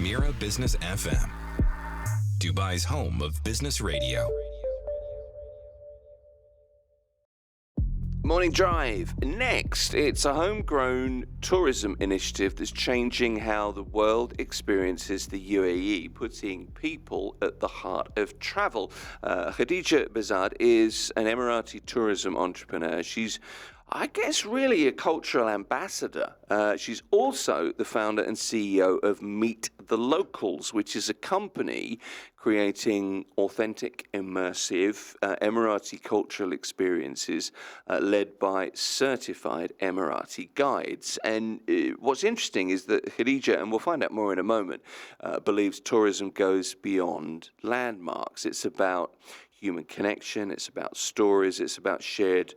Mira Business FM, Dubai's home of business radio. Morning Drive. Next, it's a homegrown tourism initiative that's changing how the world experiences the UAE, putting people at the heart of travel. Khadija Behzad is an Emirati tourism entrepreneur. She's, I guess, really a cultural ambassador. She's also the founder and CEO of Meet the Locals, which is a company creating authentic, immersive Emirati cultural experiences led by certified Emirati guides. And what's interesting is that Khadija, and we'll find out more in a moment, believes tourism goes beyond landmarks. It's about human connection, it's about stories, it's about shared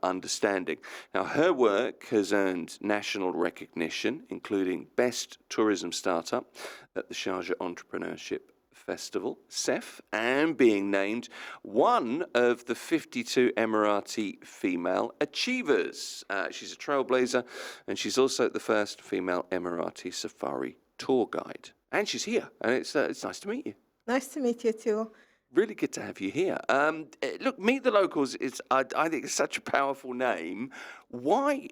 understanding. Now, her work has earned national recognition, including Best Tourism Startup at the Sharjah Entrepreneurship Festival, SEF, and being named one of the 52 Emirati female achievers. She's a trailblazer, and she's also the first female Emirati safari tour guide. And she's here, and it's nice to meet you. Nice to meet you too. Really good to have you here. Look, Meet the Locals is, I think, it's such a powerful name. Why,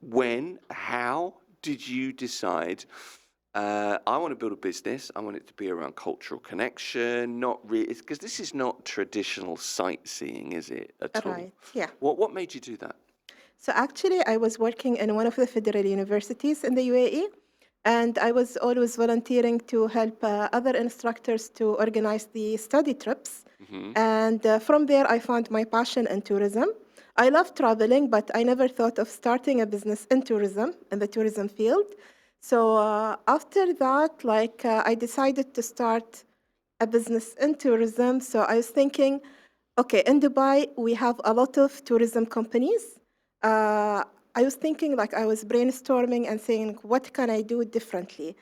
when, how did you decide, I want to build a business, I want it to be around cultural connection, not really, because this is not traditional sightseeing, is it, at all? Right, yeah. What made you do that? So actually, I was working in one of the federal universities in the UAE, and I was always volunteering to help other instructors to organize the study trips. And from there, I found my passion in tourism. I love traveling, but I never thought of starting a business in tourism, in the tourism field. So after that, I decided to start a business in tourism. So I was thinking, okay, in Dubai, we have a lot of tourism companies. I was thinking, I was brainstorming and saying, what can I do differently?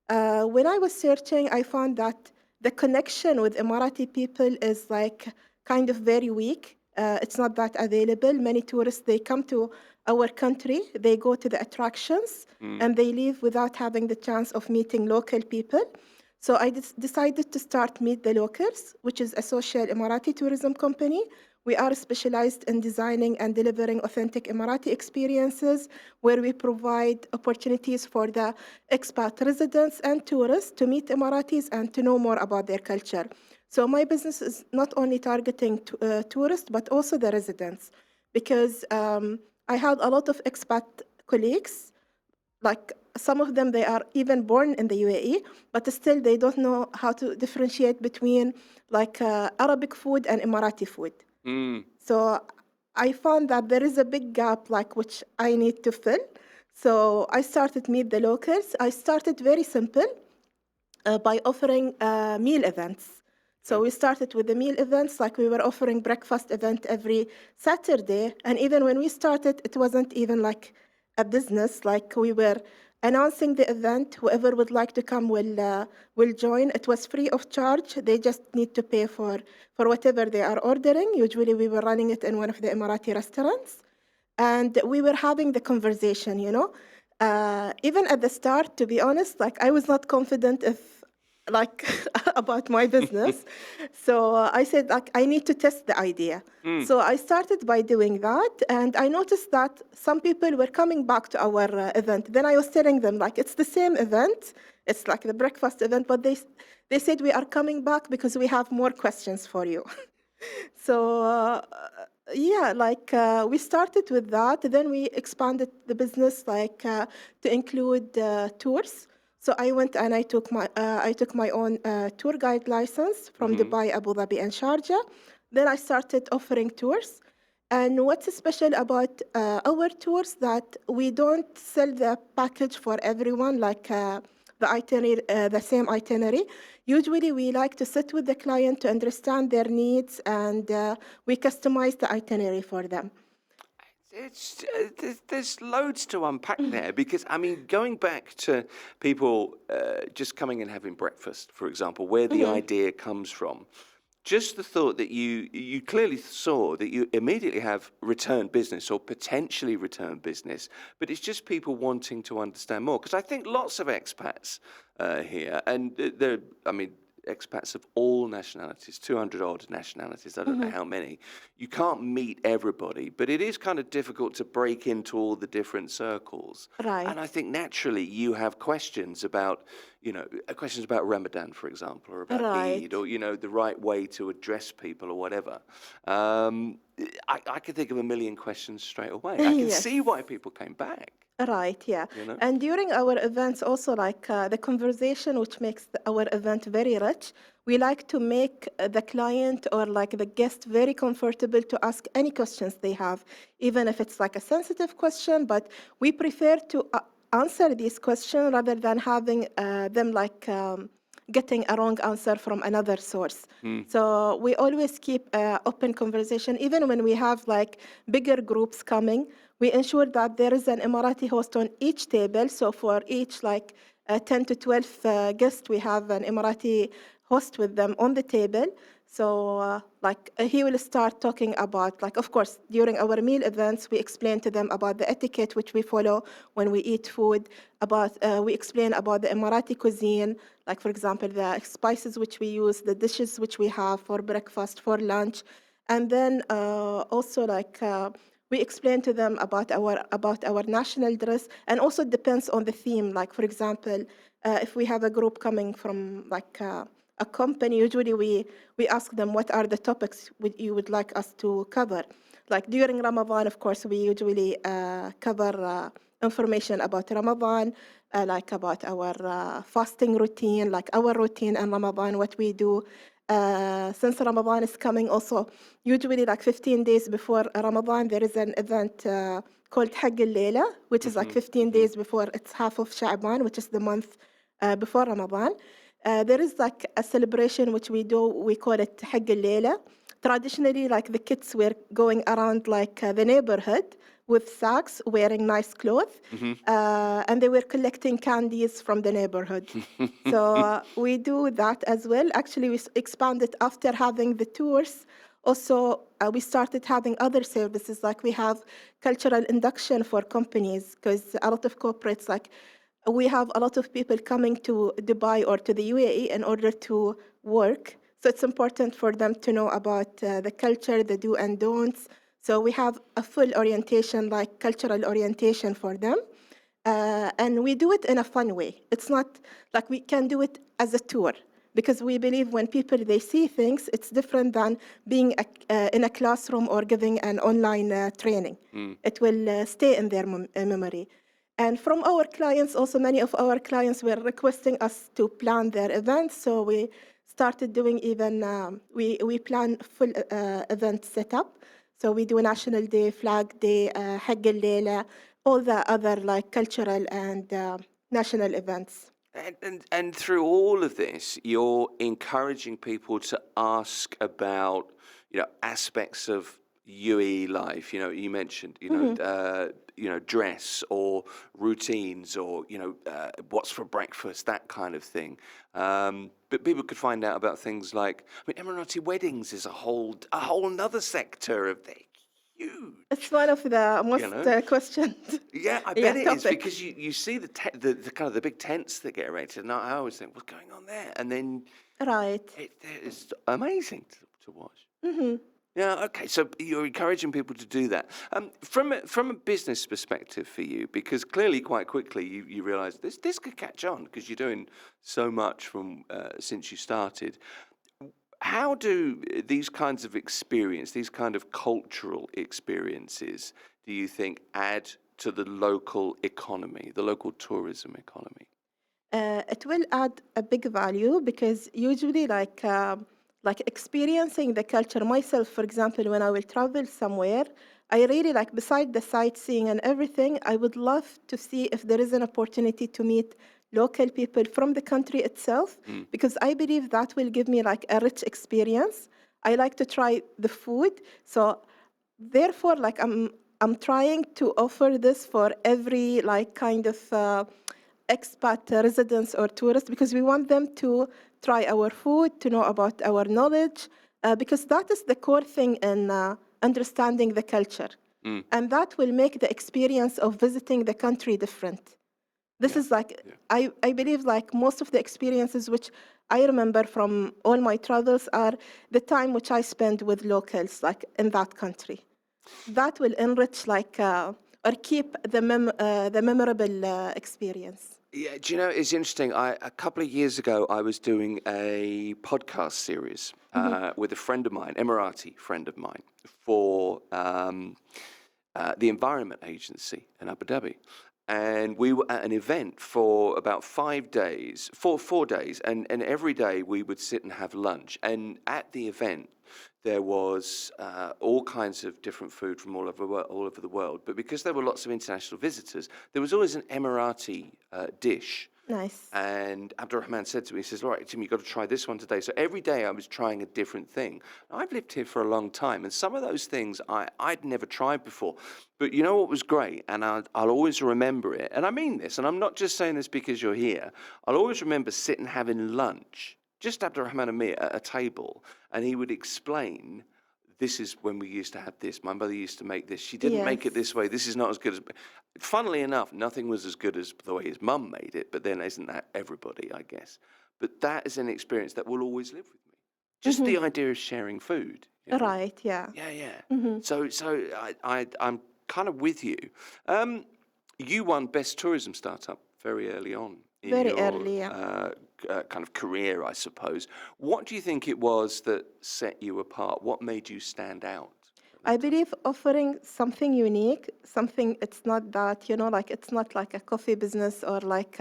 When I was searching, I found that the connection with Emirati people is kind of very weak. It's not that available. Many tourists, they come to our country, they go to the attractions, and they leave without having the chance of meeting local people. So I decided to start Meet the Locals, which is a social Emirati tourism company. We are specialized in designing and delivering authentic Emirati experiences where we provide opportunities for the expat residents and tourists to meet Emiratis and to know more about their culture. So my business is not only targeting tourists, but also the residents, because I had a lot of expat colleagues, some of them, they are even born in the UAE, but still they don't know how to differentiate between Arabic food and Emirati food. So I found that there is a big gap which I need to fill. So I started Meet the Locals. I started very simple by offering meal events. So we started with the meal events, we were offering breakfast event every Saturday. And even when we started, it wasn't even a business. We were announcing the event. Whoever would like to come will join. It was free of charge. They just need to pay for whatever they are ordering. Usually we were running it in one of the Emirati restaurants. And we were having the conversation, even at the start, to be honest, I was not confident about my business. So I said, I need to test the idea. So I started by doing that, and I noticed that some people were coming back to our event. Then I was telling them, it's the same event. It's the breakfast event, but they said, we are coming back because we have more questions for you. So we started with that. Then we expanded the business to include tours. So I went and I took my own tour guide license from Dubai, Abu Dhabi, and Sharjah. Then I started offering tours. And what's special about our tours that we don't sell the package for everyone the same itinerary. Usually we like to sit with the client to understand their needs, and we customize the itinerary for them. There's loads to unpack there, because, going back to people just coming and having breakfast, for example, where the idea comes from, just the thought that you clearly saw that you immediately have return business or potentially return business, but it's just people wanting to understand more. Because I think lots of expats here, and I mean, expats of all nationalities, 200 odd nationalities, I don't know how many. You can't meet everybody, but it is kind of difficult to break into all the different circles. Right. And I think naturally you have questions about, questions about Ramadan, for example, or about Right. Eid, or, the right way to address people or whatever. I could think of a million questions straight away. I can Yes. see why people came back. Right, yeah. You know? And during our events, also like the conversation, which makes our event very rich, we like to make the client or like the guest very comfortable to ask any questions they have, even if it's like a sensitive question. But we prefer to answer these questions rather than having them like getting a wrong answer from another source. So we always keep open conversation, even when we have like bigger groups coming. We ensure that there is an Emirati host on each table. So for each like 10 to 12 guests, we have an Emirati host with them on the table. So he will start talking about, like, of course, during our meal events, we explain to them about the etiquette which we follow when we eat food. We explain about the Emirati cuisine, like, for example, the spices which we use, the dishes which we have for breakfast, for lunch. And then also we explain to them about our national dress, and also it depends on the theme. Like, for example, if we have a group coming from like a company, usually we ask them what are the topics you would like us to cover. Like during Ramadan, of course, we usually cover information about Ramadan, like about our fasting routine, like our routine and Ramadan, what we do. Since Ramadan is coming also, usually like 15 days before Ramadan, there is an event called Hajj al-Layla, which is like 15 days before it's half of Sha'ban, which is the month before Ramadan. There is like a celebration which we call it Hajj al-Layla. Traditionally, like the kids were going around like the neighborhood with sacks, wearing nice clothes, and they were collecting candies from the neighborhood. So we do that as well. Actually, we expanded after having the tours. Also, we started having other services, like we have cultural induction for companies, because a lot of corporates, like we have a lot of people coming to Dubai or to the UAE in order to work. So it's important for them to know about the culture, the do and don'ts. So we have a full orientation, like cultural orientation for them. And we do it in a fun way. It's not like we can do it as a tour, because we believe when people, they see things, it's different than being in a classroom or giving an online training. It will stay in their memory. And from our clients, also many of our clients were requesting us to plan their events. So we started doing even, we plan full event setup. So we do National Day, Flag Day, Hajj al-Layla, all the other like cultural and national events. And through all of this, you're encouraging people to ask about, aspects of UAE life. You mentioned, dress or routines or, what's for breakfast, that kind of thing. But people could find out about things like, Emirati weddings is a whole another sector of the huge. It's one of the most questioned. Yeah, I bet it topic. is, because you see the kind of the big tents that get erected, and I always think, what's going on there? And then Right. it's amazing to watch. Yeah, okay. So you're encouraging people to do that. From a business perspective for you, because clearly quite quickly you realise this could catch on, because you're doing so much from since you started. How do these kinds of experience, these kind of cultural experiences, do you think add to the local economy, the local tourism economy? It will add a big value, because usually like experiencing the culture myself, for example, when I will travel somewhere, I really like, beside the sightseeing and everything, I would love to see if there is an opportunity to meet local people from the country itself, because I believe that will give me like a rich experience. I like to try the food. So therefore, like I'm trying to offer this for every like kind of expat residents or tourists, because we want them to try our food, to know about our knowledge, because that is the core thing in understanding the culture. And that will make the experience of visiting the country different. This is like, I believe like most of the experiences which I remember from all my travels are the time which I spend with locals, like in that country. That will enrich like, or keep the memorable experience. Yeah, do you know, it's interesting. A couple of years ago, I was doing a podcast series with a friend of mine, Emirati friend of mine, for the Environment Agency in Abu Dhabi. And we were at an event for about 5 days, 4 days, and every day we would sit and have lunch. And at the event, there was all kinds of different food from all over the world. But because there were lots of international visitors, there was always an Emirati dish. Nice. And Abdurrahman said to me, he says, all right, Tim, you've got to try this one today. So every day I was trying a different thing. I've lived here for a long time, and some of those things I'd never tried before. But you know what was great? And I'll always remember it. And I mean this, and I'm not just saying this because you're here. I'll always remember sitting having lunch, just Abdurrahman and me at a table, and he would explain, this is when we used to have this. My mother used to make this. She didn't make it this way. This is not as good as... Funnily enough, nothing was as good as the way his mum made it, but then isn't that everybody, I guess? But that is an experience that will always live with me. Just the idea of sharing food. You know? Right, yeah. Yeah. So I'm kind of with you. You won Best Tourism Startup very early on in Very your early, yeah. kind of career, I suppose. What do you think it was that set you apart? What made you stand out? I believe offering something unique, something it's not that, like it's not like a coffee business or like,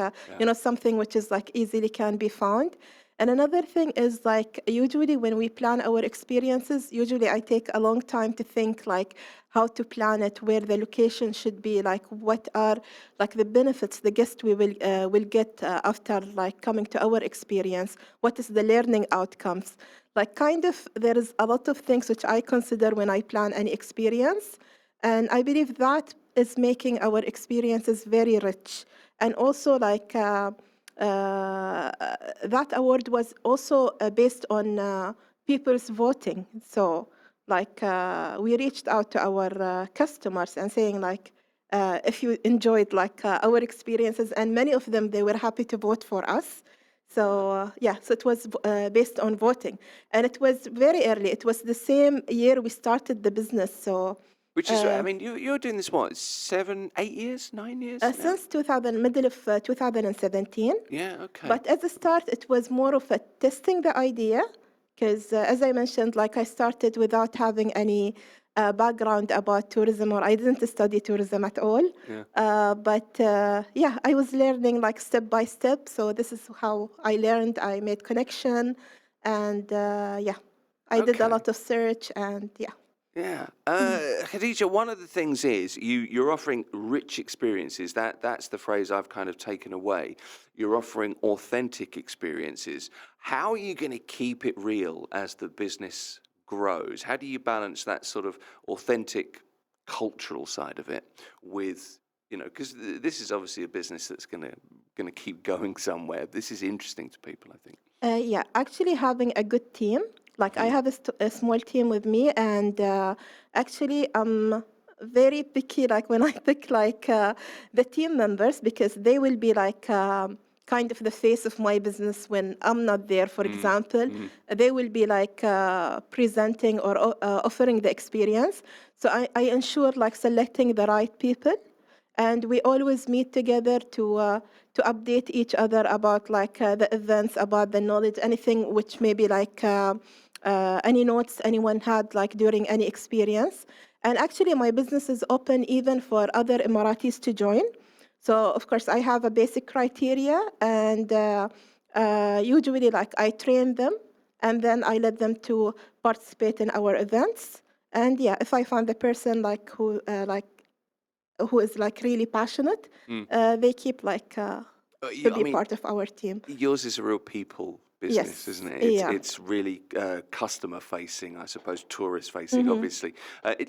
something which is like easily can be found. And another thing is like usually when we plan our experiences, usually I take a long time to think like how to plan it, where the location should be, like what are like the benefits the guest we will get after like coming to our experience, what is the learning outcomes. Like kind of there is a lot of things which I consider when I plan any experience. And I believe that is making our experiences very rich. And also like that award was also based on people's voting. So like we reached out to our customers and saying like, if you enjoyed like our experiences, and many of them, they were happy to vote for us. So so it was based on voting, and it was very early. It was the same year we started the business. So, which is, I mean, you're doing this what, 7, 8 years, 9 years? Since middle of 2017. Yeah, okay. But at the start, it was more of a testing the idea, because as I mentioned, like I started without having any background about tourism, or I didn't study tourism at all. But I was learning like step by step. So this is how I learned. I made connection, and I did a lot of search, and Yeah. Khadija, one of the things is you're offering rich experiences. That's the phrase I've kind of taken away. You're offering authentic experiences. How are you going to keep it real as the business grows? How do you balance that sort of authentic cultural side of it with, because this is obviously a business that's going to keep going somewhere. This is interesting to people, I think. Actually having a good team. Like I have a small team with me, and actually I'm very picky. Like when I pick like the team members, because they will be like kind of the face of my business when I'm not there. For example, they will be like presenting or offering the experience. So I ensure like selecting the right people, and we always meet together to update each other about like the events, about the knowledge, anything which may be like. Any notes anyone had like during any experience. And actually my business is open even for other Emiratis to join. So of course I have a basic criteria, and usually like I train them, and then I let them to participate in our events. And if I find the person like who is like really passionate, they keep like to be part of our team. Yours is a real people business, isn't it? It's really customer facing, I suppose, tourist facing, obviously.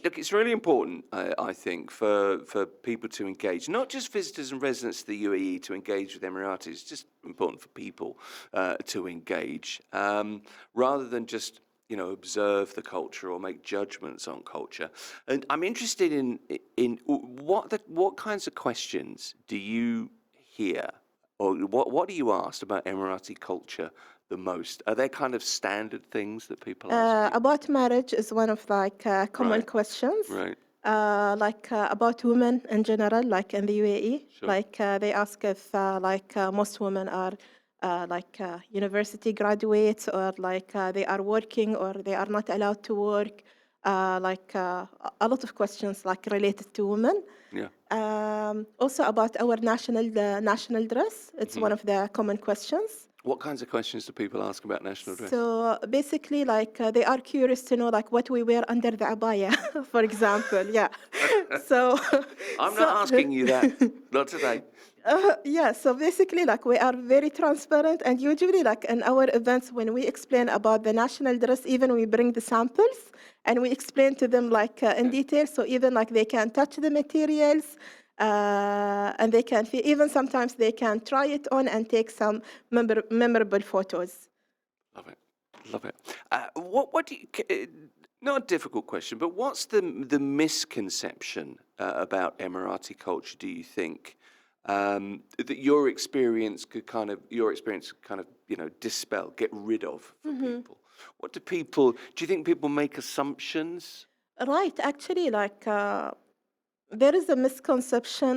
Look, it's really important, I think, for people to engage, not just visitors and residents to the UAE to engage with Emirati. It's just important for people to engage, rather than just observe the culture or make judgments on culture. And I'm interested in what kinds of questions do you hear, or what are you asked about Emirati culture the most? Are there kind of standard things that people ask you? About marriage is one of common Right. questions. Right. About women in general, like in the UAE, Sure. they ask if most women are university graduates, or they are working or they are not allowed to work. A lot of questions related to women. Yeah. Also about our national dress, it's one of the common questions. What kinds of questions do people ask about national dress? So basically, they are curious to know what we wear under the abaya, for example. Yeah. So I'm so not asking you that. Not today. yeah. So basically, we are very transparent, and usually, in our events, when we explain about the national dress, even we bring the samples and we explain to them in detail. So even they can touch the materials. And they can feel, even sometimes they can try it on and take some memorable photos. Love it. Love it. What do you, not a difficult question, but what's the misconception about Emirati culture, do you think, that your experience could dispel, get rid of for people? What do you think people make assumptions? Right, actually, there is a misconception,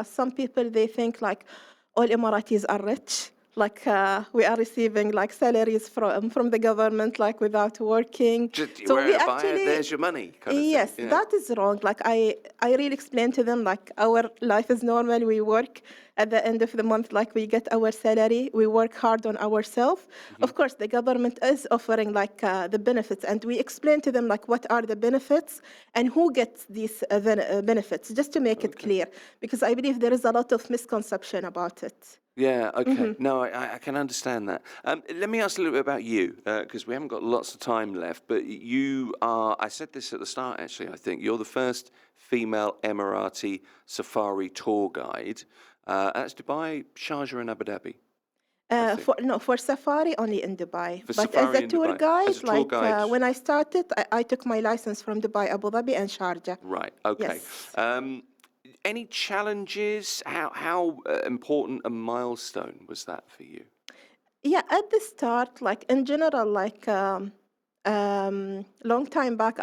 some people, they think all Emiratis are rich, we are receiving salaries from the government Just without working. you So wear we a buy it, actually, there's your money kind of yes, thing. Yeah. that is wrong. I really explain to them our life is normal. We work at the end of the month, we get our salary. We work hard on ourselves. Of course, the government is offering the benefits, and we explain to them what are the benefits and who gets these benefits, just to make it clear, because I believe there is a lot of misconception about it. Yeah, okay. No, I can understand that. Let me ask a little bit about you, because we haven't got lots of time left, but you are, I said this at the start actually, I think, you're the first female Emirati safari tour guide. That's Dubai, Sharjah and Abu Dhabi. For safari only in Dubai. For But safari as a in tour Dubai. guide, As a tour guide. when I started, I took my license from Dubai, Abu Dhabi, and Sharjah. Right, okay. Yes. Any challenges? How important a milestone was that for you? Yeah, at the start, in general, long time back,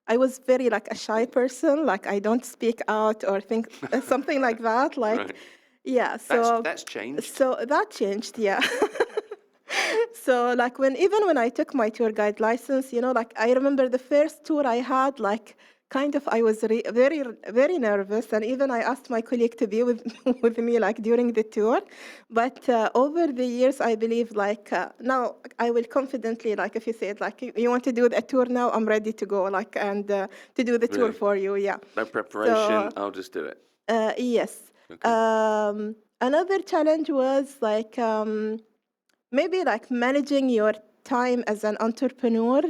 I was very a shy person. I don't speak out or think something like that. Right. Yeah. That's changed. So that changed. Yeah. So when I took my tour guide license, I remember the first tour I had, I was very, very nervous, and even I asked my colleague to be with with me during the tour. But over the years, I believe now I will confidently, if you say it, you want to do a tour now, I'm ready to go and to do the tour Really? for you. Yeah. No preparation, So I'll just do it. yes. Okay. Another challenge was maybe managing your time as an entrepreneur.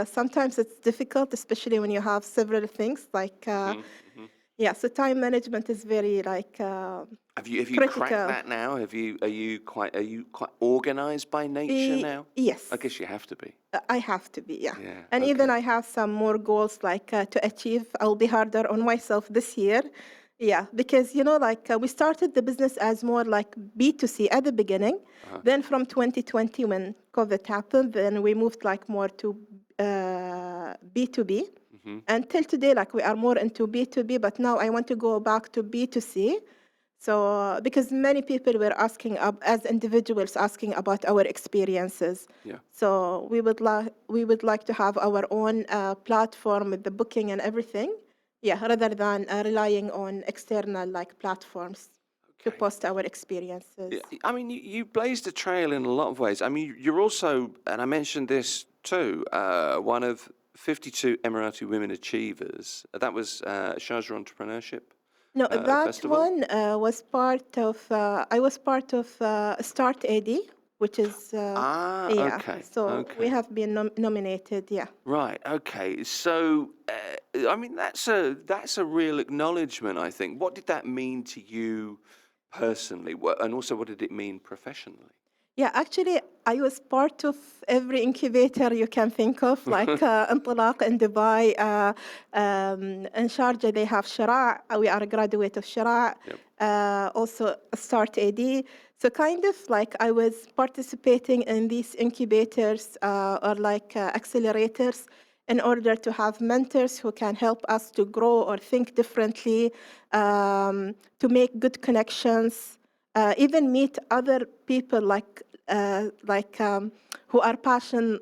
Sometimes it's difficult, especially when you have several things. Yeah, so time management is very Have you critical. cracked that now? Are you quite organized by nature now? Yes. I guess you have to be. I have to be, yeah. Yeah, And okay. even I have some more goals to achieve. I'll be harder on myself this year. Yeah, because we started the business as more B2C at the beginning. Then from 2020, when COVID happened, then we moved more to B2B. Until today, we are more into B2B, but now I want to go back to B2C. So, because many people were asking as individuals asking about our experiences. Yeah. So we would like to have our own platform with the booking and everything. Yeah, rather than relying on external platforms to post our experiences. Yeah, I mean, you blazed a trail in a lot of ways. I mean, you're also, and I mentioned this too, one of 52 Emirati women achievers. That was Sharjah Entrepreneurship. No, that festival? one was part of. I was part of Start AD, which is. Yeah. Okay. So Okay. we have been nominated. Yeah. Right. Okay. So, I mean, that's a real acknowledgement, I think. What did that mean to you personally, and also what did it mean professionally? Yeah, actually, I was part of every incubator you can think of, like انطلاق in Dubai, in Sharjah they have Shara. We are a graduate of Shara, Yep. also Start AD. So kind of like I was participating in these incubators or like accelerators in order to have mentors who can help us to grow or think differently, to make good connections, even meet other people who are passion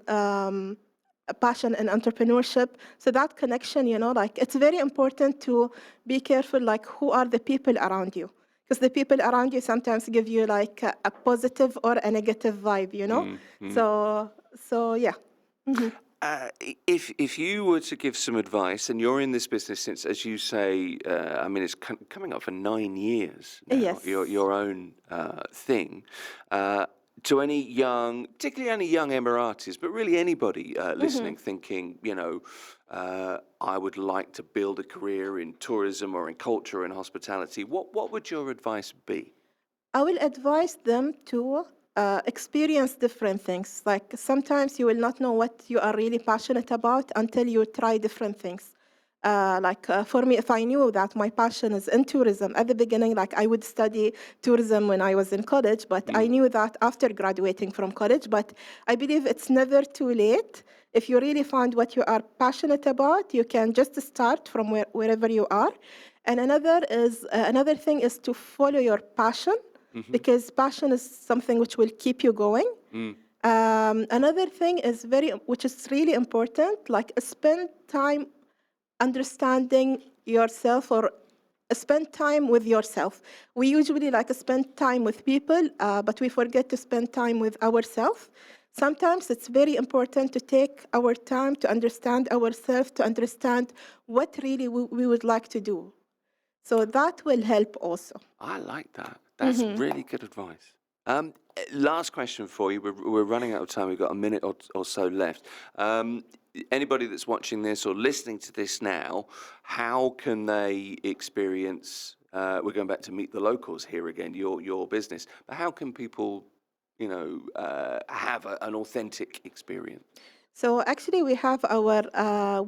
in entrepreneurship. So that connection, like it's very important to be careful, like who are the people around you, because the people around you sometimes give you like a positive or a negative vibe. So yeah. If you were to give some advice, and you're in this business since, as you say, I mean, it's coming up for 9 years now, Yes. your own thing, to any young, particularly any young Emiratis, but really anybody listening, thinking, I would like to build a career in tourism or in culture and hospitality, what would your advice be? I will advise them to experience different things. Like sometimes you will not know what you are really passionate about until you try different things. For me, if I knew that my passion is in tourism at the beginning, like I would study tourism when I was in college, but I knew that after graduating from college. But I believe it's never too late. If you really find what you are passionate about, you can just start from wherever you are. And another thing is to follow your passion, because passion is something which will keep you going. Another thing which is really important, like spend time understanding yourself, or spend time with yourself. We usually like spend time with people, but we forget to spend time with ourselves. Sometimes it's very important to take our time to understand ourselves, to understand what really we would like to do. So that will help also. I like that. That's really good advice. Last question for you. We're running out of time. We've got a minute or so left. Anybody that's watching this or listening to this now, how can they experience? We're going back to Meet the Locals here again, your business. But how can people, have an authentic experience? So actually, we have our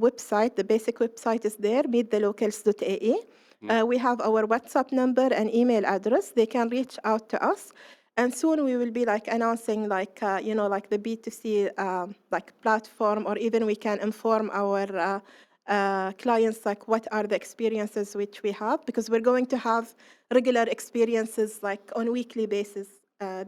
website. The basic website is there, meetthelocals.ae. We have our WhatsApp number and email address. They can reach out to us. And soon we will be like announcing like the B2C like platform, or even we can inform our clients like what are the experiences which we have, because we're going to have regular experiences like on weekly basis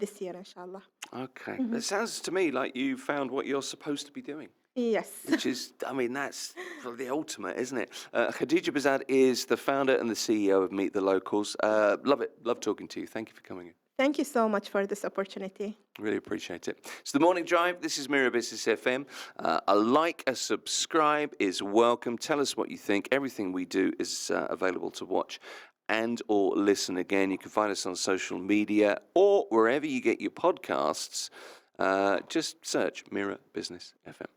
this year, inshallah. Okay. It sounds to me like you found what you're supposed to be doing. Yes. Which is, I mean, that's the ultimate, isn't it? Khadija Behzad is the founder and the CEO of Meet the Locals. Love it. Love talking to you. Thank you for coming in. Thank you so much for this opportunity. Really appreciate it. It's The Morning Drive. This is Mira Business FM. A like, a subscribe is welcome. Tell us what you think. Everything we do is available to watch and or listen again. You can find us on social media or wherever you get your podcasts. Just search Mira Business FM.